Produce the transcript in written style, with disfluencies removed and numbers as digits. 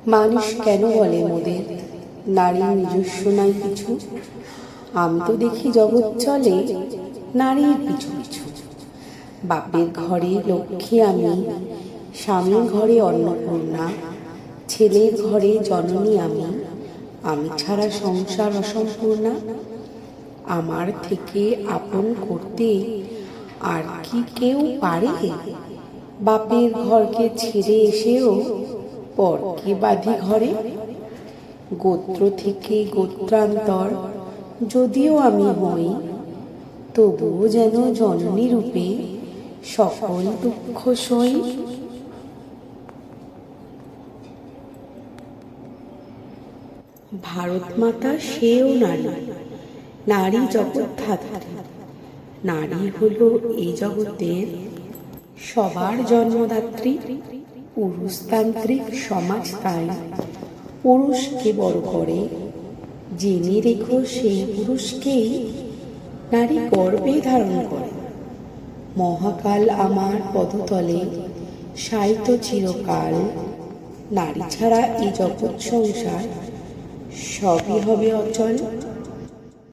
মানুষ কেন বলে মোদের নারীর নিজস্ব নাই কিছু? আমি তো দেখি জগৎ চলে নারীর পিছু পিছু। বাপের ঘরে লক্ষ্মী আমি, স্বামীর ঘরে অন্নপূর্ণা, ছেলের ঘরে জননী আমি, আমি ছাড়া সংসার অসম্পূর্ণা। আমার থেকে আপন করতে আর কি কেউ পারে? বাপের ঘরকে ছেড়ে এসেও পরকে বাঁধি ঘরে। গোত্র থেকে গোত্রান্তর যদিও আমি হই, তবুও যেন জননী রূপে সকল দুঃখ সই। ভারত মাতা সেও নারী, নারী জগৎ ধাত্রী। নারী হলো এই জগতের সবার জন্মদাত্রী। পুরুষতান্ত্রিক সমাজ তাই পুরুষকে বড় করে, জেনে রেখো সেই পুরুষকেই নারী গর্ভে ধারণ করে। মহাকাল আমার পদতলে শায়িত চিরকাল, নারী ছাড়া এই জগৎ সংসার সবই হবে অচল।